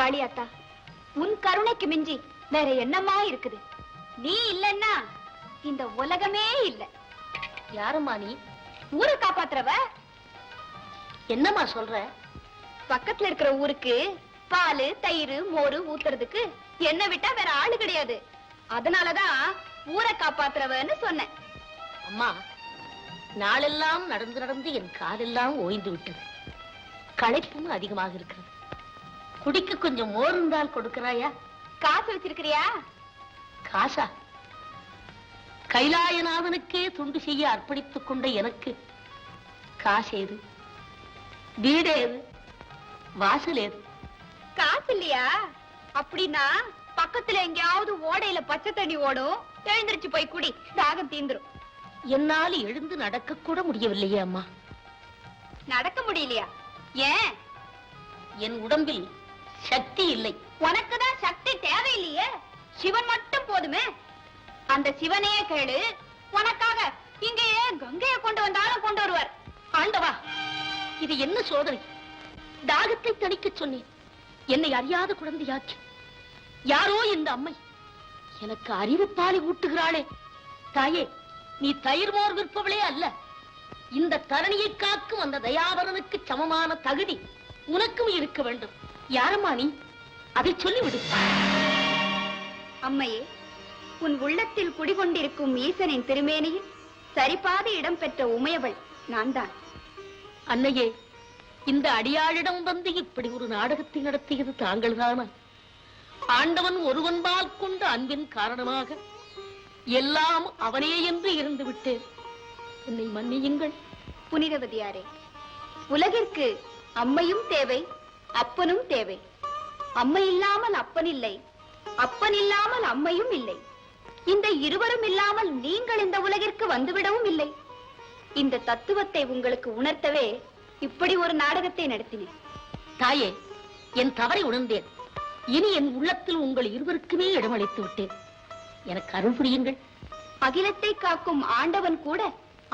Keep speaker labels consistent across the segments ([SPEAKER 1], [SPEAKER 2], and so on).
[SPEAKER 1] காளியாத்தா, உன் கருணைக்கு மிஞ்சி வேற என்னமா இருக்குது? நீ இல்லன்னா இந்த உலகமே இல்ல.
[SPEAKER 2] யாருமா நீ?
[SPEAKER 1] ஊரை காப்பாத்துறவ.
[SPEAKER 2] என்னம்மா சொல்ற?
[SPEAKER 1] பக்கத்துல இருக்கிற ஊருக்கு பால் தயிர் மோரு ஊத்துறதுக்கு என்ன விட்டா வேற ஆளு கிடையாது. அதனாலதான் ஊரை காப்பாத்துறவன்னு சொன்னேன்.
[SPEAKER 2] அம்மா, நாளெல்லாம் நடந்து நடந்து என் காலெல்லாம் ஓய்ந்து விட்டது. களைப்பும் அதிகமாக இருக்கிறது. குடிக்க கொஞ்சம் மோர் இருந்தால் கொடுக்கிறாயா?
[SPEAKER 1] காசு வச்சிருக்கிறியா?
[SPEAKER 2] காசா? கைலாயநாதனுக்கே துண்டு செய்ய அர்ப்பணித்துக் கொண்ட எனக்கு காசு ஏது? வீடு ஏது? வாசல் ஏது?
[SPEAKER 1] காசு இல்லையா? அப்படின்னா பக்கத்துல எங்கேயாவது ஓடையில பச்சை தண்ணி ஓடும், எழுந்திருச்சு போய் குடி, தாகம் தீந்துரும்.
[SPEAKER 2] என்னால் எழுந்து நடக்க கூட முடியவில்லையே அம்மா.
[SPEAKER 1] நடக்க முடியலையா? ஏன்?
[SPEAKER 2] என் உடம்பில் சக்தி இல்லை.
[SPEAKER 1] உனக்குதான் சக்தி தேவையில்லையே, சிவன் மட்டும் போதுமே. அந்த சிவனையே கேளு, உனக்காக இங்கேயே கங்கையை கொண்டு வந்தாலும் கொண்டு வருவார்.
[SPEAKER 2] ஆண்டவா, இது என்ன சோதனை? தாகத்தை தணிக்க சொன்னேன், என்னை அறியாத குழந்தையாச்சு. யாரோ இந்த அம்மை எனக்கு அறிவு பாலை ஊட்டுகிறாளே. தாயே, நீ தயிர் மோர் விற்பவளே அல்ல. இந்த தரணியை காக்கும் அந்த தயாவரனுக்கு சமமான தகுதி உனக்கும் இருக்க வேண்டும். யாரம்மா நீ? அதை சொல்லிவிடு.
[SPEAKER 1] அம்மையே, உன் உள்ளத்தில் குடிகொண்டிருக்கும் ஈசனின் திருமேனியில் சரிபாதி இடம் பெற்ற உமையவள் நான் தான்.
[SPEAKER 2] அன்னையே, இந்த அடியாளிடம் வந்து இப்படி ஒரு நாடகத்தை நடத்தியது தாங்கள் தானா? ஆண்டவன் ஒருவன்பால் கொண்ட அன்பின் காரணமாக எல்லாம் அவனே என்று இருந்து விட்டேன். என்னை மன்னியுங்கள்.
[SPEAKER 1] புனிதவதியாரே, உலகிற்கு அம்மையும் தேவை, அப்பனும் தேவை. அம்மை இல்லாமல் அப்பன் இல்லை, அப்பன் இல்லாமல் அம்மையும் இல்லை. இந்த இருவரும் இல்லாமல் நீங்கள் இந்த உலகிற்கு வந்துவிடவும் இல்லை. இந்த தத்துவத்தை உங்களுக்கு உணர்த்தவே இப்படி ஒரு நாடகத்தை நடத்தினேன்.
[SPEAKER 2] தாயே, என் தவறை உணர்ந்தேன். இனி என் உள்ளத்தில் உங்கள் இருவருக்குமே இடமளித்து விட்டேன். எனக்கு அருள் புரியுங்கள்.
[SPEAKER 1] அகிலத்தை காக்கும் ஆண்டவன் கூட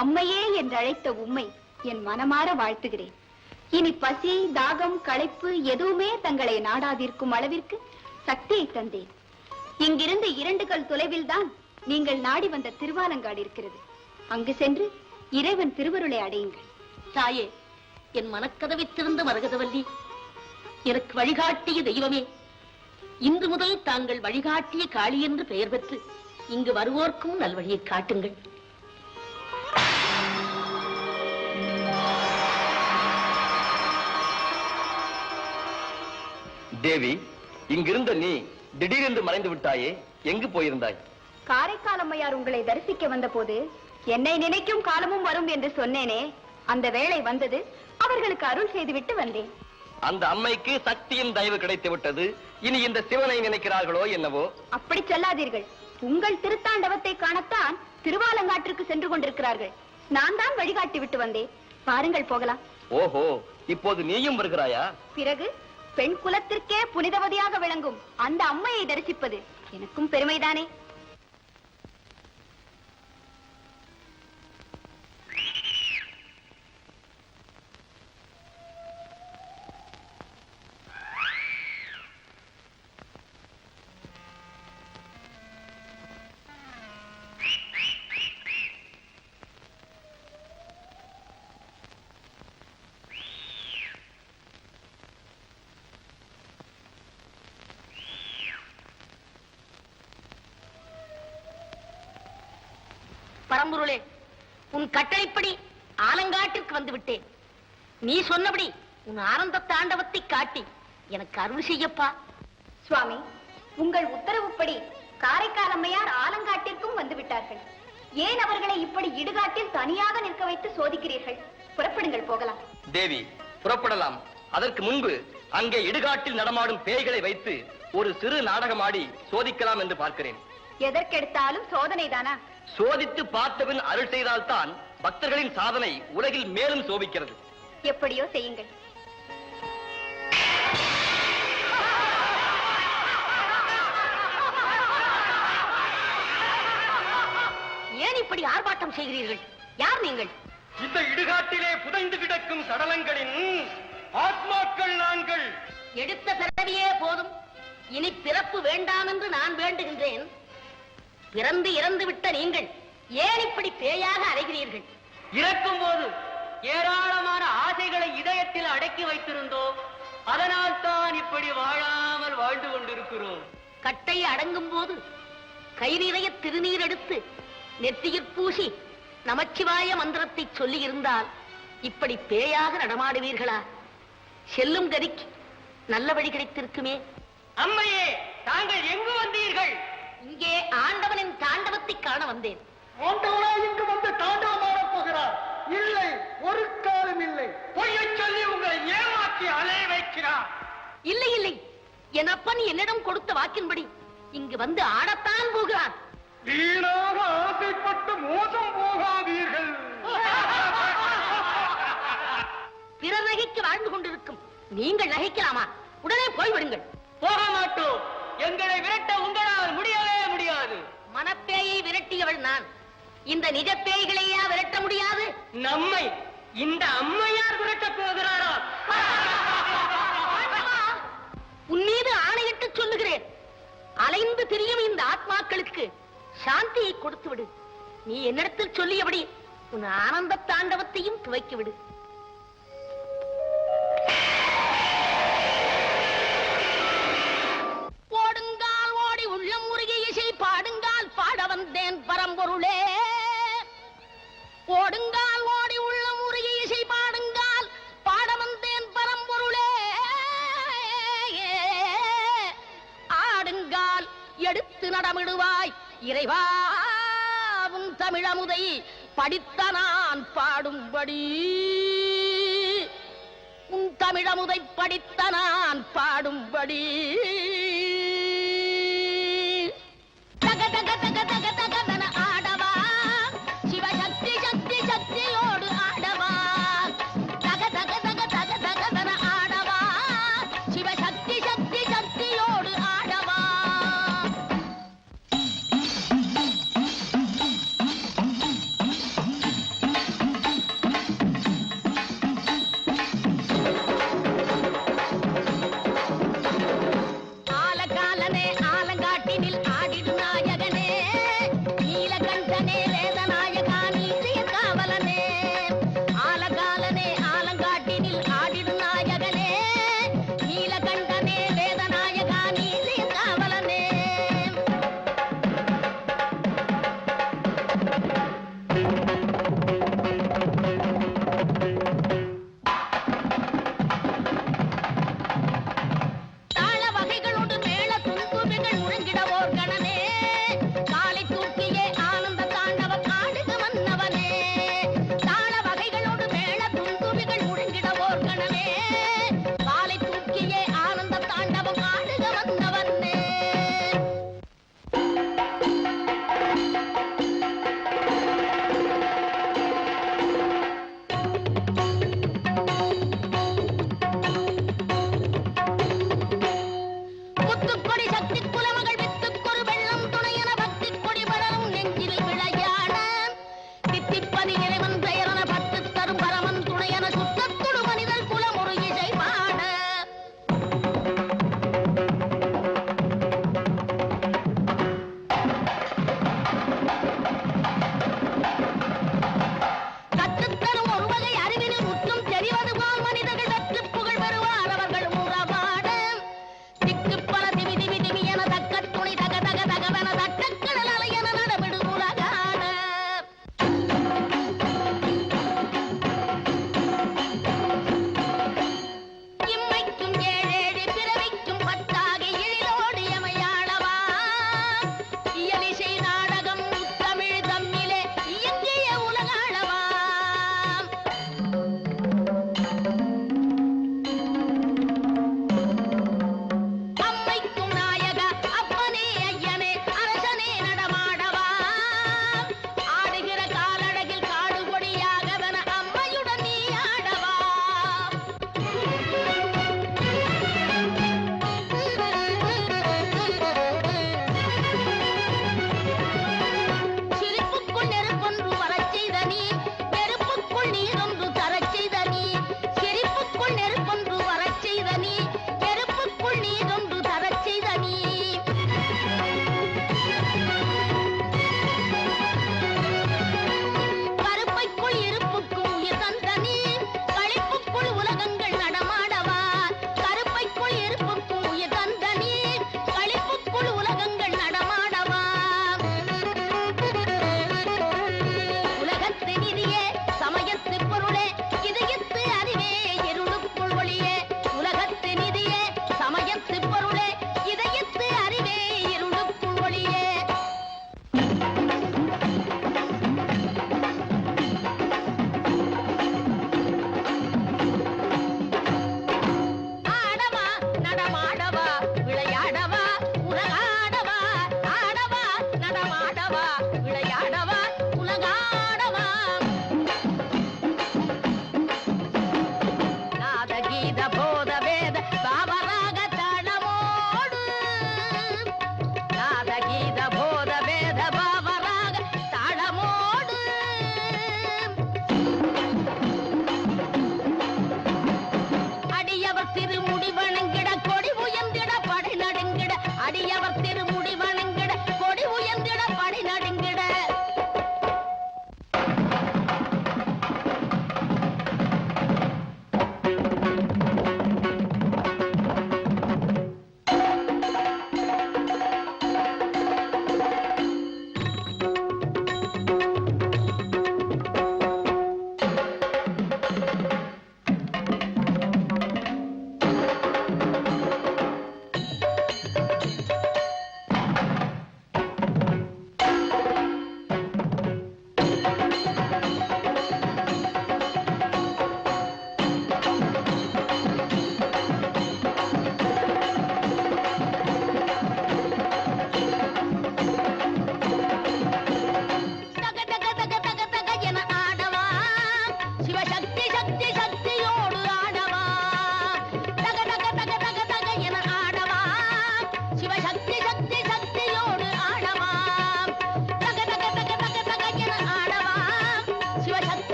[SPEAKER 1] அம்மையே என்று அழைத்த உம்மை என் மனமாற வாழ்த்துகிறேன். இனி பசி, தாகம், களைப்பு எதுவுமே தங்களை நாடாதிருக்கும் அளவிற்கு சக்தியை தந்தேன். இங்கிருந்து 2 கல் தொலைவில் தான் நீங்கள் நாடி வந்த திருவாலங்காடு இருக்கிறது. அங்கு சென்று இறைவன் திருவருளை அடையுங்கள்.
[SPEAKER 2] தாயே, என் மனக்கதவை திறந்த மரகதவல்லி, எனக்கு வழிகாட்டிய தெய்வமே, இன்று முதல் தாங்கள் வழிகாட்டிய காளி என்று பெயர் பெற்று இங்கு வருவோர்க்கும் நல்வழியை காட்டுங்கள்.
[SPEAKER 3] தேவி, இங்கிருந்த நீ திடீரென்று மறைந்து விட்டாயே, எங்கு போயிருந்தாய்?
[SPEAKER 1] காரைக்கால் அம்மையார் உங்களை தரிசிக்க வந்த போது என்னை நினைக்கும் காலமும் வரும் என்று சொன்னேனே, அந்த வேளை வந்தது. அவர்களுக்கு அருள் செய்துவிட்டு வந்தேன்.
[SPEAKER 3] அந்த அம்மைக்கு சக்தியின் தயவு கிடைத்து விட்டது. இனி இந்த சிவனை நினைக்கிறார்களோ என்னவோ?
[SPEAKER 1] அப்படி சொல்லாதீர்கள். உங்கள் திருத்தாண்டவத்தை காணத்தான் திருவாலங்காட்டிற்கு சென்று கொண்டிருக்கிறார்கள். நான் தான் வழிகாட்டி விட்டு வந்தேன். பாருங்கள், போகலாம்.
[SPEAKER 3] ஓஹோ, இப்போது நீயும் வருகிறாயா?
[SPEAKER 1] பிறகு பெண் குலத்திற்கே புனிதவதியாக விளங்கும் அந்த அம்மையை தரிசிப்பது எனக்கும் பெருமைதானே.
[SPEAKER 2] பரம்பொருளே, உன் கட்டளைப்படி ஆலங்காட்டிற்கு வந்து விட்டேன். நீ சொன்னபடி உன் ஆனந்த தாண்டவத்தை காட்டி எனக்கு அருள் செய்யப்பா.
[SPEAKER 1] சுவாமி, உங்கள் உத்தரவுப்படி காரைக்கால் அம்மையார் ஆலங்காட்டிற்கும் வந்து விட்டார்கள். ஏன் அவர்களை இப்படி இடுகாட்டில் தனியாக நிற்க வைத்து சோதிக்கிறீர்கள்? புறப்படுங்கள், போகலாம்.
[SPEAKER 3] தேவி, புறப்படலாம். அதற்கு முன்பு அங்கே இடுகாட்டில் நடமாடும் பேய்களை வைத்து ஒரு சிறு நாடகமாடி சோதிக்கலாம் என்று பார்க்கிறேன்.
[SPEAKER 1] எதற்கெடுத்தாலும் சோதனை தானா?
[SPEAKER 3] சோதித்து பார்த்தபின் அருள் செய்தால்தான் பக்தர்களின் சாதனை உலகில் மேலும் சோபிக்கிறது.
[SPEAKER 1] எப்படியோ செய்யுங்கள்.
[SPEAKER 2] ஏன் இப்படி ஆர்ப்பாட்டம் செய்கிறீர்கள்? யார் நீங்கள்?
[SPEAKER 3] இந்த இடுகாட்டிலே புதைந்து கிடக்கும் சடலங்களின் ஆத்மாக்கள் நாங்கள்.
[SPEAKER 2] எடுத்த பிறவியே போதும், இனி பிறப்பு வேண்டாம் என்று நான் வேண்டுகின்றேன். பிறந்து இறந்து விட்ட நீங்கள் ஏன் இப்படி பேயாக அலைகிறீர்கள்?
[SPEAKER 4] இறக்கும் போது ஏராளமான ஆசைகளை இதயத்தில் அடக்கி வைத்திருந்தோம். அதனால் தான் இப்படி வாழாமல் வாழ்ந்து கொண்டிருக்கிறோம்.
[SPEAKER 2] கட்டை அடங்கும் போது கை நிறைய திருநீர் எடுத்து நெற்றியில் பூசி நமச்சிவாய மந்திரத்தை சொல்லி இருந்தால் இப்படி பேயாக நடமாடுவீர்களா? செல்லும் கதிக்கு நல்ல வழி கிடைத்திருக்குமே.
[SPEAKER 4] அம்மையே, தாங்கள் எங்கு வந்தீர்கள்?
[SPEAKER 2] இங்கே ஆண்டவனின் தாண்டவத்தை காண வந்தேன்.
[SPEAKER 4] ஆண்டவனா இங்கு வந்து தாண்டவமாடப் போகிறார்? இல்லை, ஒரு காலம் இல்லை. பொய்யை சொல்லி உங்களை ஏமாற்றி அலைய வைக்கிறார்.
[SPEAKER 2] இல்லை இல்லை, என் அப்பன் என்னிடம் கொடுத்த வாக்கின்படி இங்கு வந்து ஆடத்தான் போகிறார்.
[SPEAKER 4] வீணாக ஆசைப்பட்டு மோசம் போகாதீர்கள்.
[SPEAKER 2] பிறர் நகைக்கு வாழ்ந்து கொண்டிருக்கும் நீங்கள் நகைக்கலாமா? உடனே போய்விடுங்கள்.
[SPEAKER 4] போக மாட்டோம். எங்களை விரட்ட உங்களால் முடியவே முடியாது.
[SPEAKER 2] மனப்பேயை விரட்டியவள் நான். இந்த நிஜ பேய்களையா விரட்ட முடியாது?
[SPEAKER 4] நம்மை இந்த அம்மையார் விரட்டப் போகிறாரா?
[SPEAKER 2] உன் மீது ஆணையிட்டு சொல்லுகிறேன், அலைந்து திரியும் இந்த ஆத்மாக்களுக்கு சாந்தியை கொடுத்து விடு. நீ என்னிடத்தில் சொல்லியபடி உன் ஆனந்த தாண்டவத்தையும் துவைக்கி விடு. ஓடுங்கால் ஓடி உள்ளம் உருகி இசை பாடுங்கால் பாட வந்தேன் பரம்பொருளே. ஓடுங்கால் ஓடி உள்ளம் உருகி இசை பாடுங்கால் பாட வந்தேன் பரம்பொருளே. ஆடுங்கால் எடுத்து நடமிடுவாய் இறைவாவும் தமிழமுதை படித்த நான் பாடும்படி. உன் தமிழமுதை படித்த நான் பாடும்படி. தக தக தக தக தகவன ஆடவா, சிவசக்தி சக்தி சக்தியோடு ஆடவா. தக தக தக தக தகவன ஆடவா, சிவசக்தி சக்தி சக்தியோடு ஆடவா. ஆலகாலனே ஆலங்காட்டினில் ஆடிடு நாயகனே, நீலகண்டனே வேதநாயகா நீதிய காவலனே. ஆலகாலனே ஆலங்காட்டினில் ஆடிடு நாயகனே, நீலகண்டனே வேதநாயகா நீதிய காவலனே. தாள வகைகளோடு மேள துன்புகள் முழங்கிடவோர் கணனே, காலை தூக்கியே ஆனந்த தாண்டவம் ஆடுக மன்னவனே. தாள வகைகளோடு மேள துன்புகள் முழங்கிடவோர் கணனே, காலை தூக்கியே ஆனந்த தாண்டவம் ஆடுக மன்னவனே. முத்துக்கொடி சக்தி